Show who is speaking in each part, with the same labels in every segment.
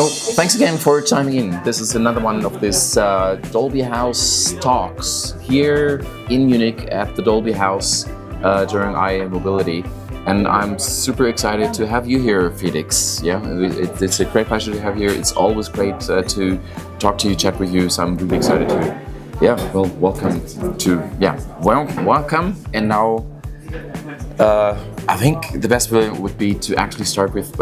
Speaker 1: So thanks again for chiming in. This is another one of this Dolby House talks here in Munich at the Dolby House during IAA Mobility. And I'm super excited to have you here, Felix. Yeah, it's a great pleasure to have you here. It's always great to talk to you, chat with you. So I'm really excited to, welcome to, welcome. And now, I think the best way would be to actually start with,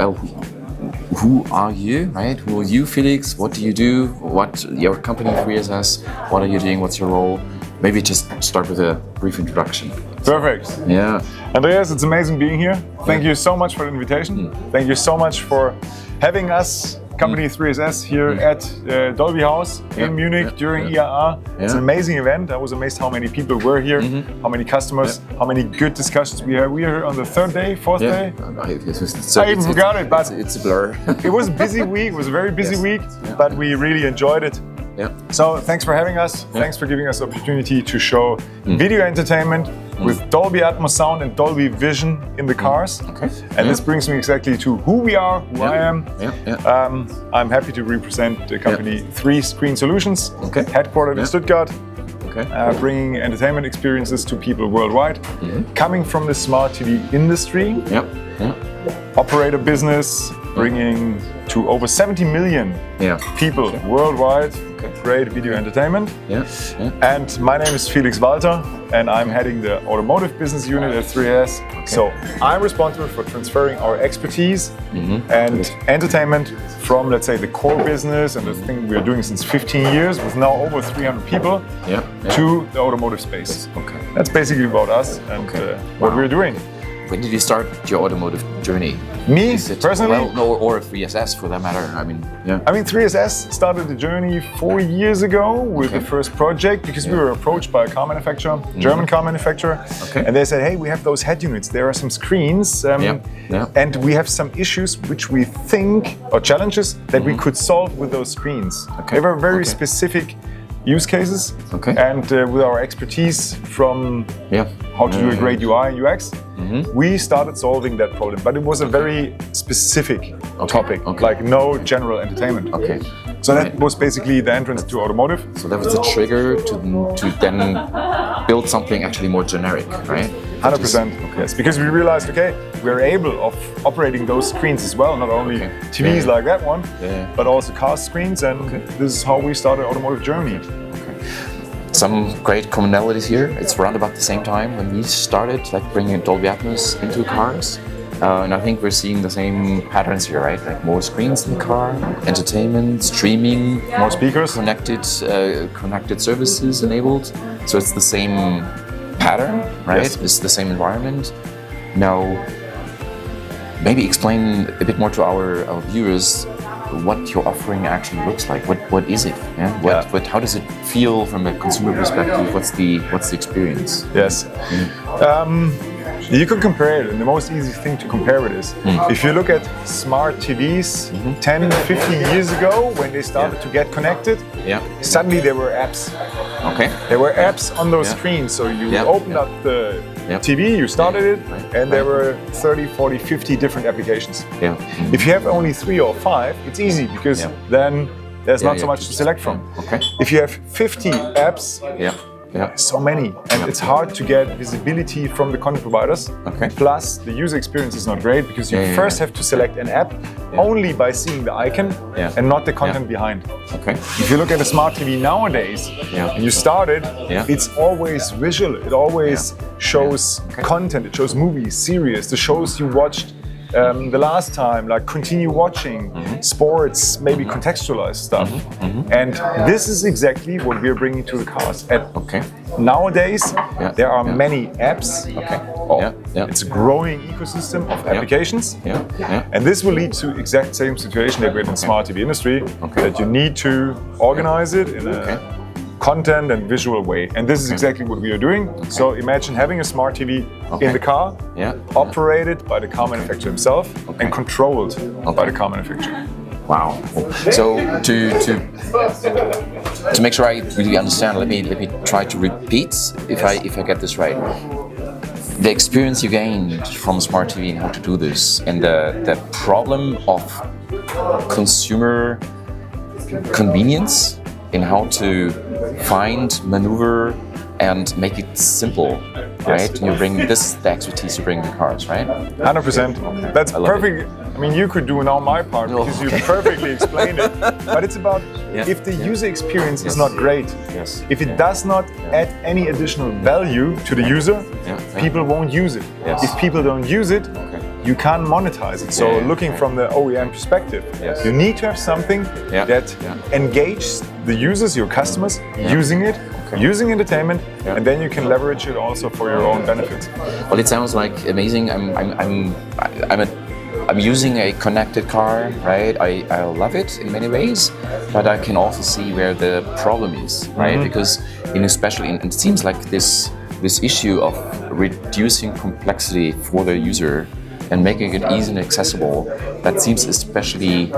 Speaker 1: who are you, right? Who are you, Felix? What do you do? What your company 3SS? What are you doing? What's your role? Maybe just start with a brief introduction.
Speaker 2: Perfect.
Speaker 1: Yeah.
Speaker 2: Andreas, it's amazing being here. Thank you so much for the invitation. Thank you so much for having us, company 3SS, here at Dolby House in Munich during IAA. It's an amazing event. I was amazed how many people were here, how many customers, how many good discussions we had. We are here on the third day, fourth day. I even forgot it, but
Speaker 1: it's a blur.
Speaker 2: It was a busy week. It was a very busy week, but we really enjoyed it.
Speaker 1: Yeah.
Speaker 2: So thanks for having us. Thanks for giving us the opportunity to show video entertainment with Dolby Atmos sound and Dolby Vision in the cars.
Speaker 1: Okay.
Speaker 2: And this brings me exactly to who we are, who I am. I'm happy to represent the company 3 Screen Solutions, headquartered in Stuttgart, bringing entertainment experiences to people worldwide. Coming from the smart TV industry, operator business, bringing to over 70 million people worldwide great video entertainment. And my name is Felix Walther, and I'm heading the Automotive business unit at 3S. So I'm responsible for transferring our expertise and entertainment from, let's say, the core business and the thing we're doing since 15 years with now over 300 people to the automotive space. That's basically about us and what we're doing.
Speaker 1: When did you start your automotive journey?
Speaker 2: Me, personally?
Speaker 1: Or 3SS for that matter. I mean,
Speaker 2: 3SS started the journey 4 years ago with the first project because we were approached by a car manufacturer, German car manufacturer, and they said, hey, we have those head units, there are some screens, and we have some issues which we think, or challenges, that we could solve with those screens. They were very specific use cases, and with our expertise from how to do a great UI and UX, we started solving that problem. But it was a very specific topic, like no general entertainment. So that was basically the entrance to automotive.
Speaker 1: So that was the trigger to then build something actually more generic, right?
Speaker 2: 100%, yes. Because we realized, we're able of operating those screens as well, not only TVs like that one, but also car screens, and this is how we started automotive journey.
Speaker 1: Some great commonalities here. It's around about the same time when we started, like bringing Dolby Atmos into cars. And I think we're seeing the same patterns here, right? Like more screens in the car, entertainment, streaming,
Speaker 2: more speakers,
Speaker 1: connected services enabled. So it's the same pattern, right? It's the same environment. Now, maybe explain a bit more to our viewers what your offering actually looks like. What is it? How does it feel from a consumer perspective? What's the experience?
Speaker 2: Yes. You can compare it, and the most easy thing to compare it is if you look at smart TVs 10, 15 years ago when they started to get connected, suddenly there were apps. There were apps on those screens, so you opened up the TV, you started it, and there were 30, 40, 50 different applications. If you have only 3 or 5, it's easy because then there's not so much to select from. If you have 50 apps, so many, and it's hard to get visibility from the content providers. Plus, the user experience is not great because you first have to select an app only by seeing the icon and not the content behind. If you look at a smart TV nowadays and you start it, it's always visual. It always shows content. It shows movies, series, the shows you watched the last time, like continue watching, sports, maybe contextualized stuff. And this is exactly what we're bringing to the cars. Nowadays, there are many apps. It's a growing ecosystem of applications. And this will lead to exact same situation that we have in the smart TV industry, that you need to organize it in a content and visual way. And this is exactly what we are doing. So imagine having a smart TV in the car, operated by the car manufacturer himself and controlled by the car manufacturer.
Speaker 1: Wow. So to make sure I really understand, let me try to repeat if I get this right. The experience you gained from smart TV and how to do this, and the problem of consumer convenience in how to find, maneuver, and make it simple, right?
Speaker 2: Yes.
Speaker 1: You bring this the expertise you bring to cars, right?
Speaker 2: 100%. That's perfect. I mean, you could do now my part because you perfectly explained it. But it's about if the user experience is not great, if it does not add any additional value to the user, people won't use it. If people don't use it, you can't monetize it. So looking from the OEM perspective, you need to have something that engages the users, your customers, using it, using entertainment, and then you can leverage it also for your own benefits.
Speaker 1: Well, it sounds like amazing. I'm using a connected car, right? I love it in many ways, but I can also see where the problem is, right? Because it seems like this issue of reducing complexity for the user and making it easy and accessible, that seems especially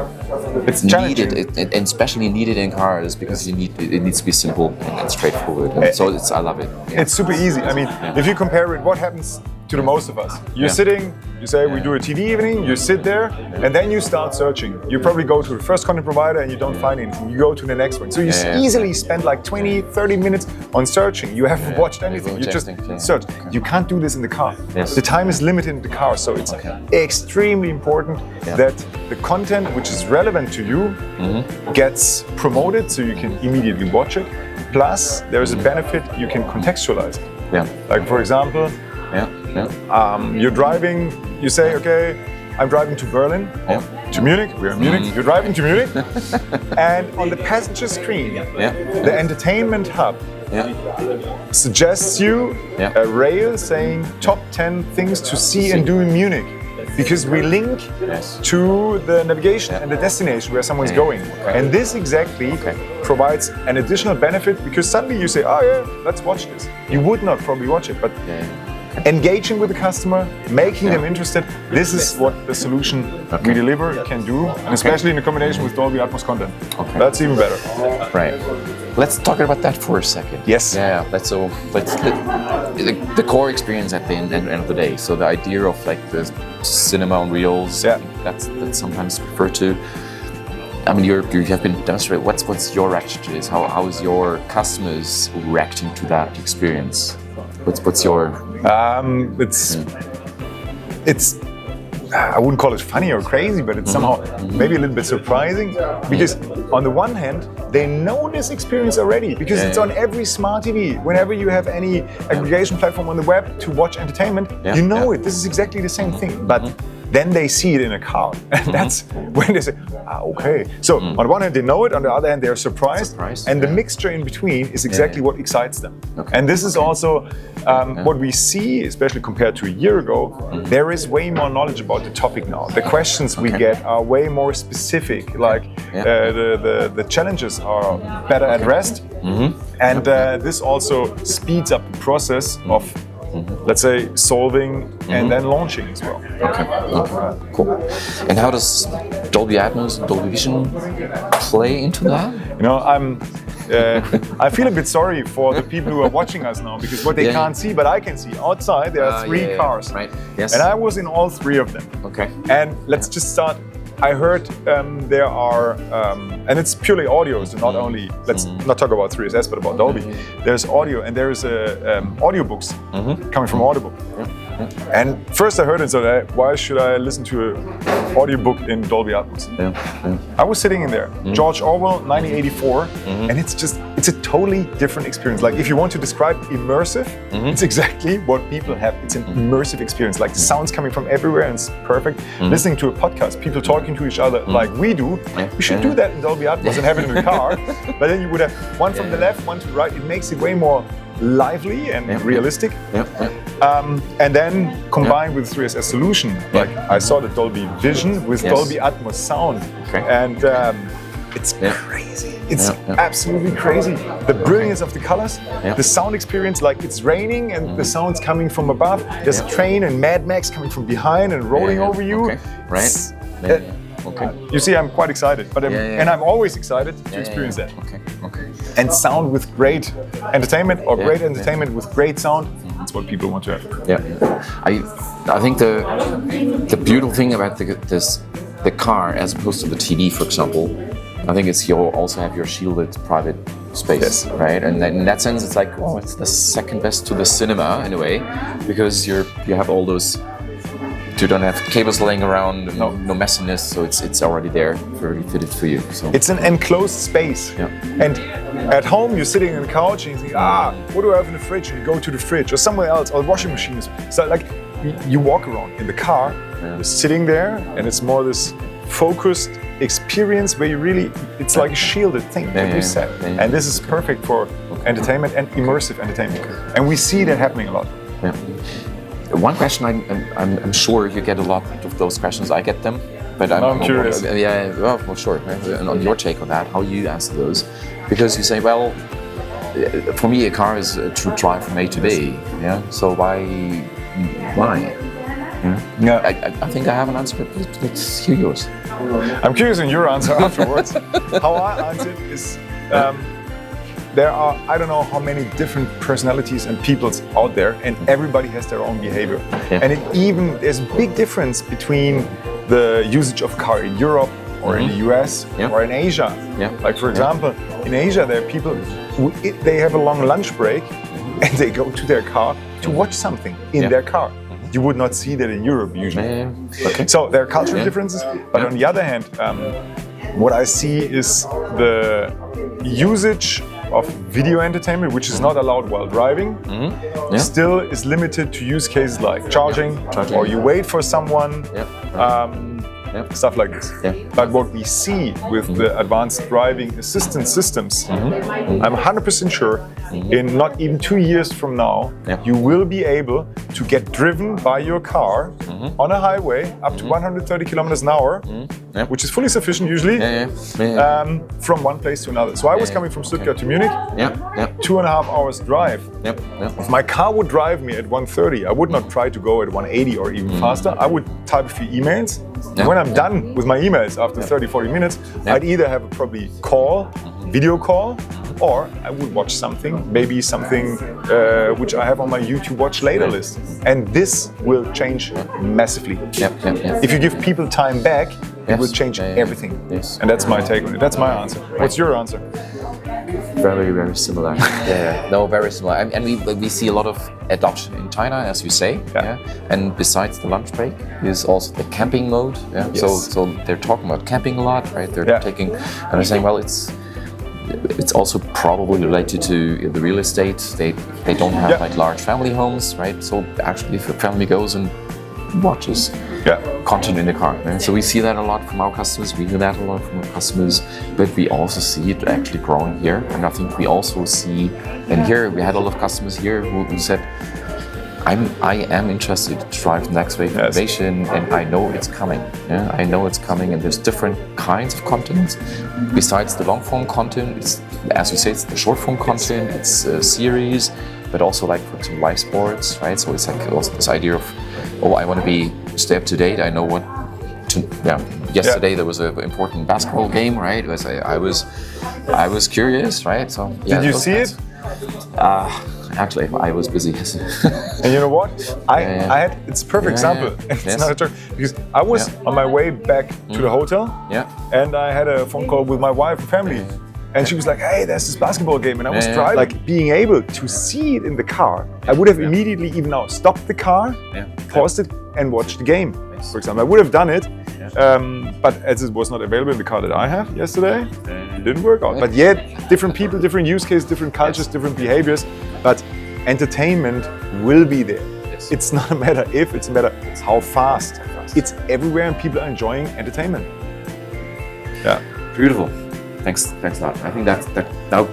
Speaker 1: needed, and especially needed in cars because it needs to be simple and straightforward. And so I love it.
Speaker 2: It's super easy. I mean, if you compare it, what happens to the most of us? You're sitting, you say we do a TV evening, you sit there, and then you start searching. You probably go to the first content provider and you don't find anything. You go to the next one. So you easily spend like 20, 30 minutes on searching. You haven't watched anything. You just search. You can't do this in the car. The time is limited in the car. So it's extremely important that the content which is relevant to you gets promoted so you can immediately watch it. Plus, there is a benefit, you can contextualize it. Like for example, you're driving, you say, okay, I'm driving to Berlin, to Munich, we're in Munich, you're driving to Munich, and on the passenger screen, the entertainment hub suggests you a rail saying top 10 things to see and do in Munich. Because we link to the navigation and the destination where someone's going. And this exactly provides an additional benefit because suddenly you say, oh yeah, let's watch this. You would not probably watch it, but engaging with the customer, making them interested, this is what the solution we deliver can do, and especially in the combination with Dolby Atmos content. That's even better.
Speaker 1: Right. Let's talk about that for a second.
Speaker 2: Yes.
Speaker 1: Let's the core experience at the end of the day. So the idea of like the cinema on wheels, that's sometimes referred to. I mean, you have been demonstrating. What's your reaction to this? How is your customers reacting to that experience? What's your?
Speaker 2: It's I wouldn't call it funny or crazy, but it's somehow maybe a little bit surprising because on the one hand, they know this experience already because it's on every smart TV. Whenever you have any aggregation platform on the web to watch entertainment, you know it. This is exactly the same thing, but then they see it in a car, and that's when they say, okay. So on the one hand, they know it. On the other hand, they're surprised. And the mixture in between is exactly what excites them. And this is also what we see, especially compared to a year ago. There is way more knowledge about the topic now. The questions we get are way more specific. Like the challenges are better addressed, and this also speeds up the process of, let's say, solving and then launching as well.
Speaker 1: Cool. And how does Dolby Atmos and Dolby Vision play into that?
Speaker 2: You know, I feel a bit sorry for the people who are watching us now because what they can't see, but I can see. Outside there are three cars,
Speaker 1: right? Yes.
Speaker 2: And I was in all three of them. And let's just start. I heard there are, and it's purely audio, so not only, let's not talk about 3SS, but about Dolby. There's audio, and there is audiobooks coming from Audible. And first I heard it, so why should I listen to an audiobook in Dolby Atmos? I was sitting in there, George Orwell, 1984, and it's a totally different experience. Like if you want to describe immersive, it's exactly what people have. It's an immersive experience, like the sounds coming from everywhere and it's perfect. Listening to a podcast, people talking to each other like we do. We should do that in Dolby Atmos and have it in the car. But then you would have one from the left, one to the right. It makes it way more lively and realistic. And then combined with 3SS solution, like I saw the Dolby Vision with Dolby Atmos sound, and it's crazy. It's absolutely crazy. The brilliance of the colors, the sound experience, like it's raining and the sound's coming from above. There's a train and Mad Max coming from behind and rolling over you. You see, I'm quite excited, but and I'm always excited to experience that. And sound with great entertainment, or great entertainment with great sound. That's what people want to have.
Speaker 1: I think the beautiful thing about this the car as opposed to the TV, for example, I think it's you also have your shielded private space, right? And in that sense, it's like, oh, it's the second best to the cinema in a way, because you have all those. You don't have cables laying around, no messiness, so it's already there, very fitted for you. So.
Speaker 2: It's an enclosed space. Yeah. And at home, you're sitting on the couch and you think, what do I have in the fridge? And you go to the fridge or somewhere else, or washing machines. So like, you walk around in the car, you're sitting there, and it's more this focused experience where you really, it's like a shielded thing that you said. And this is perfect for entertainment and immersive entertainment. And we see that happening a lot.
Speaker 1: Yeah. One question I'm sure you get a lot of those questions. I get them, but I'm
Speaker 2: curious.
Speaker 1: Yeah, well, sure. And on your take on that, how you answer those, because you say, well, for me, a car is a true drive from A to B. Yeah. So why? Yeah. I think I have an answer, but let's hear yours.
Speaker 2: I'm curious in your answer afterwards. How I answer it is. There are, I don't know how many different personalities and peoples out there, and everybody has their own behavior. Yeah. And there's a big difference between the usage of car in Europe or in the US or in Asia. Yeah. Like for example, in Asia there are people who they have a long lunch break and they go to their car to watch something in their car. You would not see that in Europe usually. Okay. So there are cultural differences, but on the other hand, what I see is the usage of video entertainment, which is not allowed while driving, still is limited to use cases like charging. Or you wait for someone, stuff like this. But what we see with the advanced driving assistance systems, I'm 100% sure in not even 2 years from now, you will be able to get driven by your car on a highway up to 130 kilometers an hour, which is fully sufficient usually, from one place to another. So I was coming from Stuttgart to Munich, 2.5 hours drive. If my car would drive me at 130, I would not try to go at 180 or even faster. I would type a few emails. When I'm done with my emails after 30-40 minutes, I'd either have a probably video call, or I would watch something, maybe something which I have on my YouTube watch later list. And this will change massively. If you give people time back, it will change everything. And that's my take on it. That's my answer. What's your answer?
Speaker 1: Very, very similar. No, very similar. And we see a lot of adoption in China, as you say. And besides the lunch break, is also the camping mode. So they're talking about camping a lot, right? They're taking, and they're saying, well, it's also probably related to the real estate. They don't have like large family homes, right? So actually, if a family goes and watches content in the car, right? So we see that a lot from our customers. We hear that a lot from our customers, but we also see it actually growing here. And I think we also see, and here we had a lot of customers here who said, I am interested to drive the next wave of innovation, and I know it's coming. I know it's coming, and there's different kinds of content. Besides the long form content, it's, as you say, it's the short form content, it's a series, but also like for example live sports, right? So it's like also this idea of, I want to stay up to date. I know what to. Yesterday there was an important basketball game, right? I was curious, right? So
Speaker 2: did you see it?
Speaker 1: Actually, I was busy.
Speaker 2: And you know what? I had, it's a perfect example. It's not a joke, because I was on my way back to the hotel, and I had a phone call with my wife and family. And she was like, hey, there's this basketball game. And I was driving. Like being able to see it in the car, I would have immediately even now stopped the car, paused it, and watched the game, for example. I would have done it, but as it was not available in the car that I have yesterday, it didn't work out. But yet, different people, different use cases, different cultures, different behaviors, but entertainment will be there. It's not a matter if, it's a matter how fast. It's everywhere and people are enjoying entertainment.
Speaker 1: Beautiful. Thanks a lot. I think that now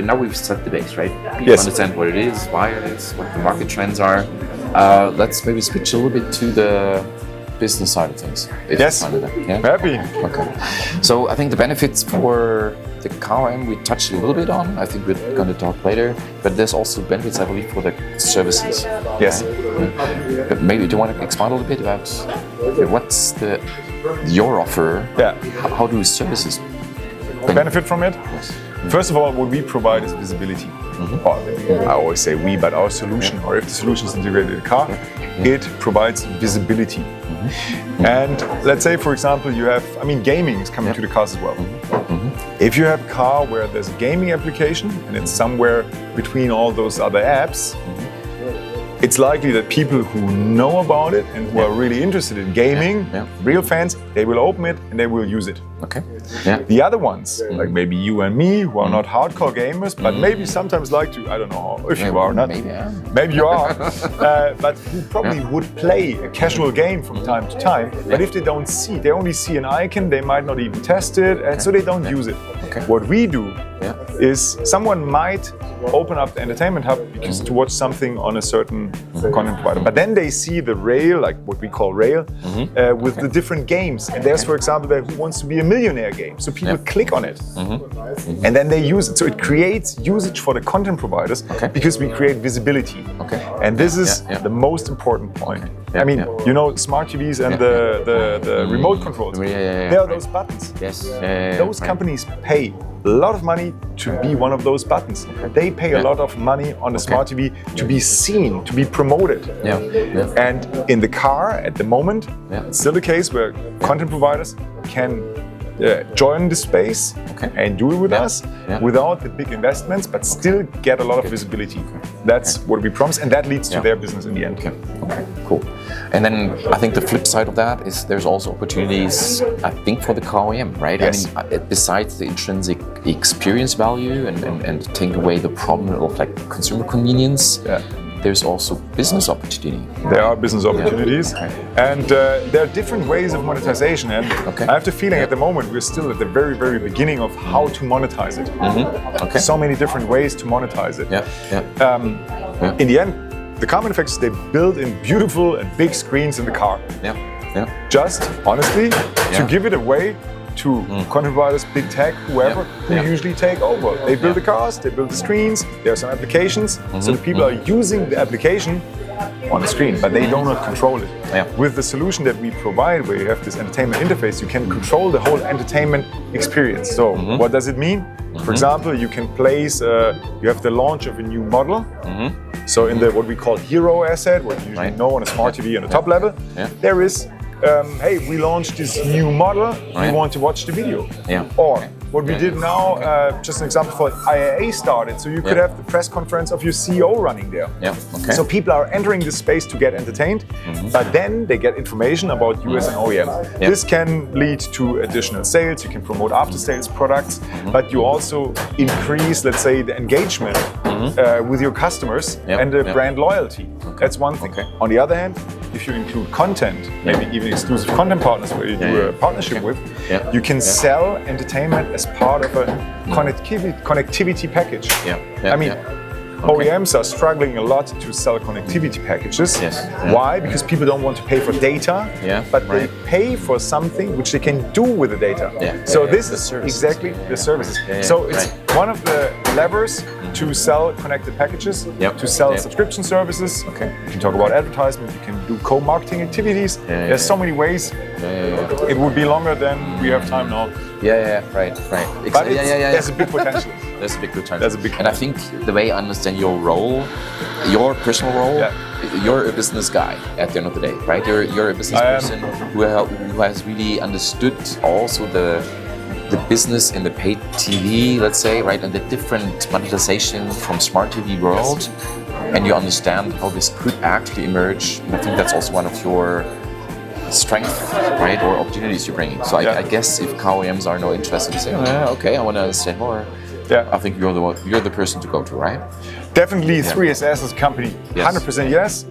Speaker 1: now we've set the base, right? People understand what it is, why it is, what the market trends are. Let's maybe switch a little bit to the business side of things.
Speaker 2: Happy.
Speaker 1: Okay. So I think the benefits for the car we touched a little bit on. I think we're going to talk later, but there's also benefits, I believe, for the services.
Speaker 2: Yes.
Speaker 1: But maybe do you want to expand a little bit about what's your offer?
Speaker 2: Yeah.
Speaker 1: How do services
Speaker 2: benefit from it? First of all, what we provide is visibility. I always say we, but our solution, or if the solution is integrated in the car, it provides visibility. And let's say, for example, you have, gaming is coming to the cars as well. If you have a car where there's a gaming application and it's somewhere between all those other apps, it's likely that people who know about it and who are really interested in gaming, real fans, they will open it and they will use it.
Speaker 1: Okay.
Speaker 2: The other ones, like maybe you and me, who are not hardcore gamers, but maybe sometimes like to, I don't know if you are not, maybe you are, but who probably would play a casual game from time to time, but if they don't see, they only see an icon, they might not even test it, and so they don't use it. What we do is someone might open up the entertainment hub because to watch something on a certain content provider, but then they see the rail, like what we call rail, with the different games, and there's, for example, the Who Wants to Be a Millionaire game, so people click on it and then they use it, so it creates usage for the content providers because we create visibility, and this is the most important point. You know, smart TVs and the remote controls, there are those buttons. Those companies pay a lot of money to be one of those buttons. They pay a lot of money on the smart TV to be seen, to be promoted. And in the car at the moment, it's still the case where content providers can join the space and do it with us without the big investments, but still get a lot of visibility. That's what we promise, and that leads to their business in the end.
Speaker 1: Okay, cool. And then I think the flip side of that is there's also opportunities, I think, for the car OEM, right?
Speaker 2: Yes.
Speaker 1: I mean, besides the intrinsic experience value and take away the problem of like consumer convenience, there's also business opportunity.
Speaker 2: There are business opportunities, and there are different ways of monetization. And I have the feeling at the moment we're still at the very, very beginning of how to monetize it. So many different ways to monetize it. In the end, the car manufacturers, they build in beautiful and big screens in the car. Just honestly to give it away to content providers, big tech, whoever, who usually take over. They build the cars, they build the screens, there are some applications, so the people are using the application on the screen, but they do not control it. With the solution that we provide, where you have this entertainment interface, you can control the whole entertainment experience. So what does it mean? For example, you can place, you have the launch of a new model. So in the what we call hero asset, what you usually know on a smart TV on the top level, there is hey, we launched this new model, we want to watch the video. Or what we did now, just an example for IAA started, so you could have the press conference of your CEO running there. So people are entering this space to get entertained, but then they get information about you as an OEM. This can lead to additional sales, you can promote after-sales products, but you also increase, let's say, the engagement with your customers and the brand loyalty. That's one thing. On the other hand, if you include content, maybe even exclusive content partners where you do a partnership with, you can sell entertainment as part of a connectivity package. I mean, OEMs are struggling a lot to sell connectivity packages. Why? Because people don't want to pay for data, but they pay for something which they can do with the data. So this is exactly the services. So it's one of the levers to sell connected packages, to sell subscription services. You can talk about advertisement, you can do co-marketing activities. There's so many ways. It would be longer than we have time now.
Speaker 1: Right.
Speaker 2: But there's a big potential.
Speaker 1: There's a big potential. And I think the way I understand your role, your personal role, you're a business guy at the end of the day, right? You're a business person who has really understood also the business in the paid TV, let's say, right, and the different monetization from smart TV world, and you understand how this could actually emerge. And I think that's also one of your strengths, right, or opportunities you're bringing. So I guess if car OEMs are no interested in saying, okay, I want to understand more, I think you're the person to go to, right?
Speaker 2: Definitely 3SS as a company, 100% yes.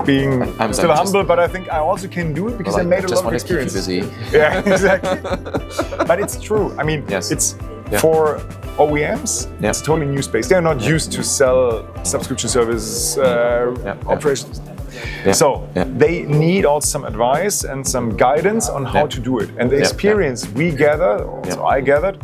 Speaker 2: Being still humble, but I think I also can do it because I made a lot of experience.
Speaker 1: Busy.
Speaker 2: Exactly. But it's true. I mean, it's for OEMs, it's a totally new space. They're not used to sell subscription services, operations. So they need also some advice and some guidance on how to do it. And the experience we gathered, also I gathered,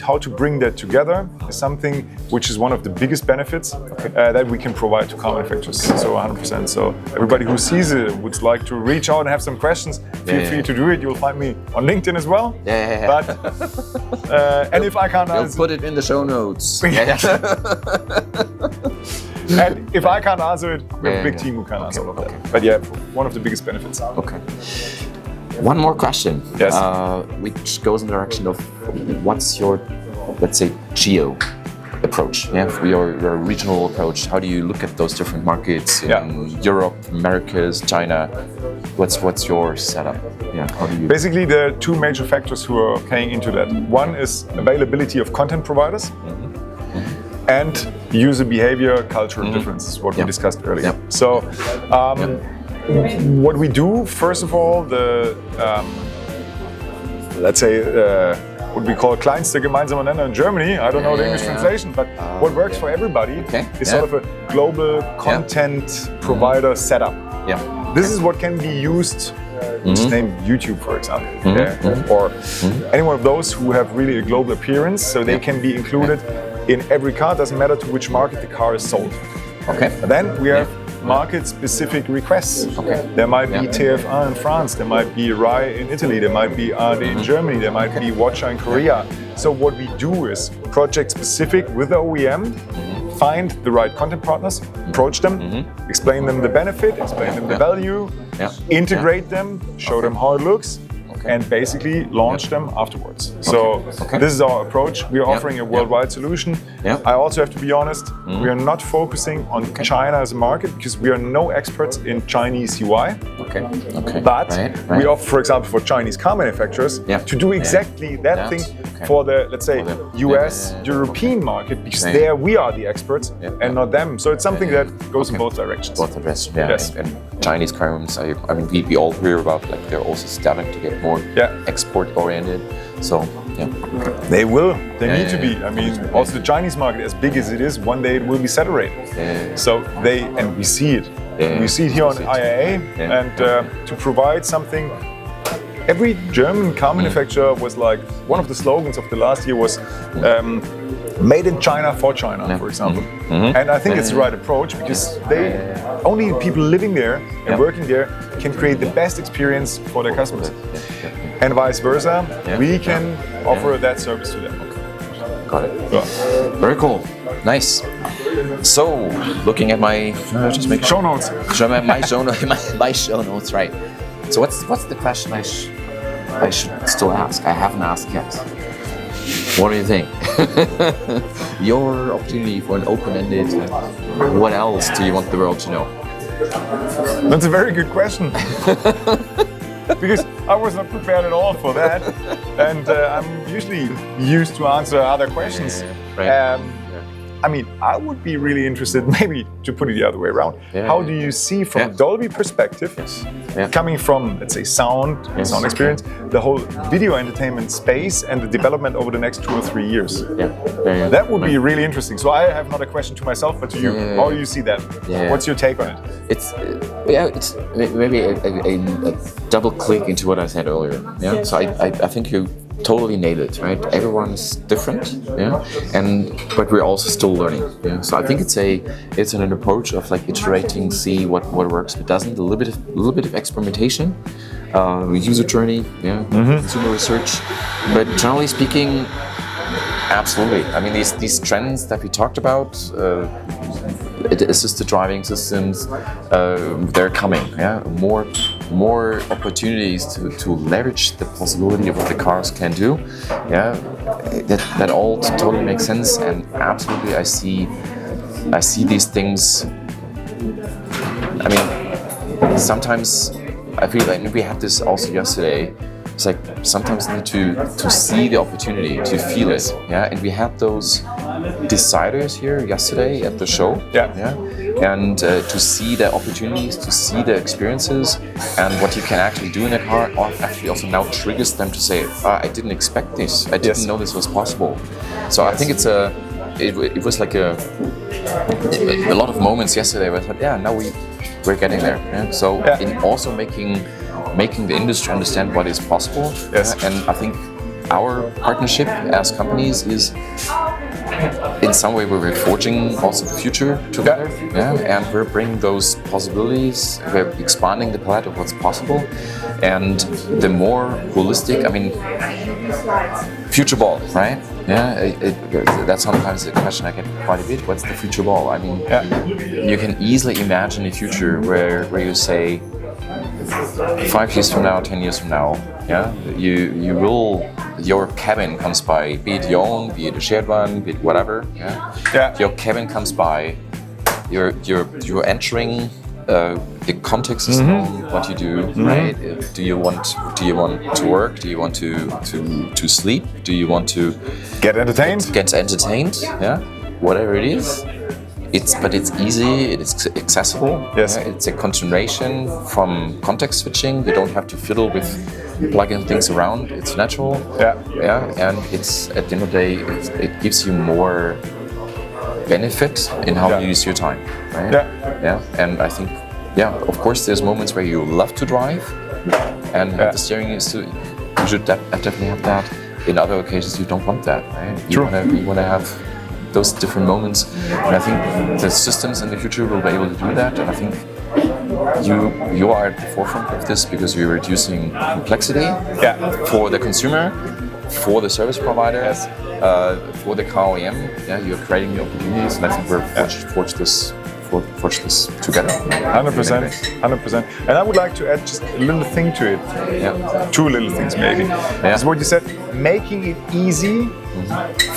Speaker 2: how to bring that together is something which is one of the biggest benefits that we can provide to car manufacturers. So 100%. So everybody who sees it would like to reach out and have some questions, feel free to do it. You'll find me on LinkedIn as well. But and if I can't answer,
Speaker 1: put it in the show notes.
Speaker 2: And if I can't answer it, we have a big team who can answer all of that. But yeah, one of the biggest benefits.
Speaker 1: Okay. One more question.
Speaker 2: Yes.
Speaker 1: Which goes in the direction of what's your, let's say, geo approach? Yeah, your regional approach. How do you look at those different markets in Europe, Americas, China? What's your setup? Yeah. How do you?
Speaker 2: Basically, there are two major factors who are playing into that. One is availability of content providers. And user behavior, cultural differences, what we discussed earlier. So, what we do, first of all, let's say, what we call Kleinste gemeinsame Nenner in Germany. I don't know the English translation, but what works for everybody is sort of a global content provider setup. This is what can be used. Just name YouTube, for example, or any one of those who have really a global appearance, so they can be included in every car. Doesn't matter to which market the car is sold. Then we have market-specific requests. There might be TF1 in France, there might be RAI in Italy, there might be AD in Germany, there might be Watcher in Korea. So what we do is project-specific with the OEM, find the right content partners, approach them, explain them the benefit, explain them the value, integrate them, show them how it looks, and basically launch them afterwards. So this is our approach. We are offering a worldwide solution. I also have to be honest, we are not focusing on China as a market because we are no experts in Chinese UI. But we offer, for example, for Chinese car manufacturers to do exactly that thing for the, let's say, US, European market, because there we are the experts and not them. So it's something that goes in both directions.
Speaker 1: Both directions, yes. And Chinese cars, I mean, we all hear about, like, they're also starting to get more export oriented. So
Speaker 2: they will. They need to be. I mean, also the Chinese market, as big as it is, one day it will be saturated. So and we see it. We see it here on IAA, and to provide something. Every German car manufacturer was like, one of the slogans of the last year was made in China for China, for example. And I think it's the right approach because only people living there and working there can create the best experience for their customers. And vice versa, we can offer that service to them.
Speaker 1: Got it. Very cool. Nice. So, looking at my
Speaker 2: show notes.
Speaker 1: My show notes, right. So what's the question I should still ask? I haven't asked yet. What do you think? Your opportunity for an open-ended, what else do you want the world to know?
Speaker 2: That's a very good question. Because I was not prepared at all for that. And I'm usually used to answer other questions. I mean, I would be really interested, maybe to put it the other way around. How do you see from a Dolby perspective, coming from, let's say, sound experience, the whole video entertainment space and the development over the next 2 or 3 years? That would be really interesting. So I have not a question to myself, but to you. How do you see that? What's your take on it?
Speaker 1: It's maybe a double click into what I said earlier. So I think you totally nailed it, right? Everyone's different, but we're also still learning. So I think it's an approach of like iterating, see what works, what doesn't. A little bit of experimentation, user journey, consumer research. But generally speaking, absolutely. I mean, these trends that we talked about, assisted driving systems, they're coming. More opportunities to leverage the possibility of what the cars can do. That all totally makes sense, and absolutely I see these things. I mean, sometimes I feel like we had this also yesterday. It's like sometimes you need to see the opportunity, to feel it. And we had those deciders here yesterday at the show. And to see the opportunities, to see the experiences, and what you can actually do in a car, actually also now triggers them to say, I didn't expect this. I didn't know this was possible. So I think it was like a lot of moments yesterday where I thought, now we're getting there. So in also making the industry understand what is possible. And I think our partnership as companies is in some way we're forging also the future together, and we're bringing those possibilities, we're expanding the palette of what's possible, and the more holistic, I mean, future ball, right? Yeah, that's sometimes a question I get quite a bit. What's the future ball? I mean, you can easily imagine a future where you say 5 years from now, 10 years from now, your cabin comes by, be it your own, be it a shared one, be it whatever. Your cabin comes by, you're entering. The context is known, what you do, right? Do you want to work? Do you want to sleep? Do you want to
Speaker 2: get entertained?
Speaker 1: Get entertained, whatever it is. But it's easy, it's accessible.
Speaker 2: Yes.
Speaker 1: It's a continuation from context switching. You don't have to fiddle with plugging things around. It's natural. And it's at the end of the day, it gives you more benefit in how you use your time, right? And I think, of course, there's moments where you love to drive, and have the steering is to. You should definitely have that. In other occasions, you don't want that, right? You want to have those different moments, and I think the systems in the future will be able to do that. And I think you are at the forefront of this because you're reducing complexity for the consumer, for the service providers, for the car OEM. You're creating the opportunities, and I think we're forge this together.
Speaker 2: 100%. And I would like to add just a little thing to it. Two little things maybe. Is what you said, making it easy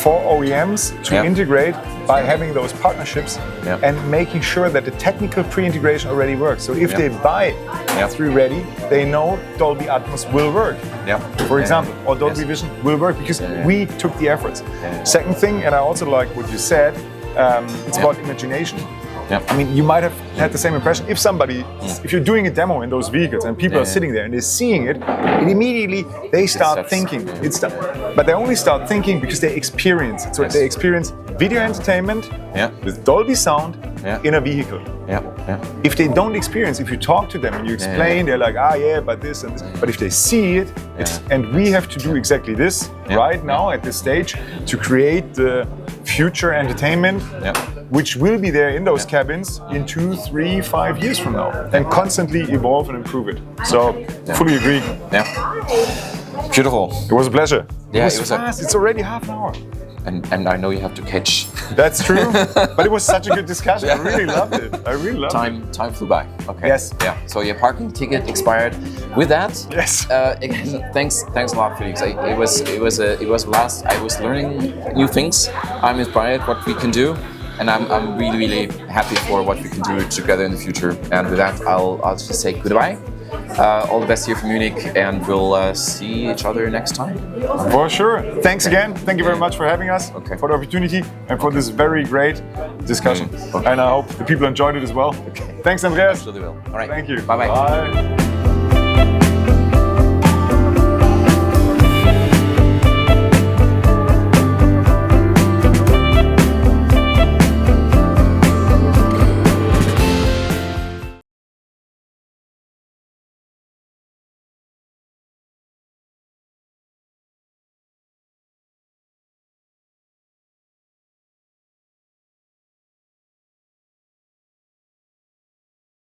Speaker 2: for OEMs to integrate by having those partnerships and making sure that the technical pre-integration already works. So if they buy through Ready, they know Dolby Atmos will work. For example, or Dolby Vision will work because we took the efforts. Second thing, and I also like what you said, it's about imagination. I mean, you might have had the same impression if you're doing a demo in those vehicles and people are sitting there and they're seeing it, and immediately they start thinking. But they only start thinking because they experience it. So they experience video entertainment with Dolby sound in a vehicle. If they don't experience, if you talk to them and you explain, they're like, but this and this. But if they see it, and we have to do exactly this right now at this stage to create the future entertainment, which will be there in those cabins in 2, 3, 5 years from now, and constantly evolve and improve it. So, fully agree.
Speaker 1: Beautiful.
Speaker 2: It was a pleasure.
Speaker 1: Yeah,
Speaker 2: it was fast. It's already half an hour.
Speaker 1: And I know you have to catch.
Speaker 2: That's true. But it was such a good discussion. I really loved it.
Speaker 1: Time flew by. Okay.
Speaker 2: Yes.
Speaker 1: So your parking ticket expired. With that, again, thanks a lot, Felix. It was blast. I was learning new things. I'm inspired what we can do, and I'm really happy for what we can do together in the future. And with that, I'll just say goodbye. All the best here from Munich, and we'll see each other next time.
Speaker 2: For sure. Thanks again. Thank you very much for having us, for the opportunity, and for this very great discussion. And I hope the people enjoyed it as well. Thanks, Andreas.
Speaker 1: Absolutely will. All right.
Speaker 2: Thank you.
Speaker 1: Bye-bye.
Speaker 2: Bye.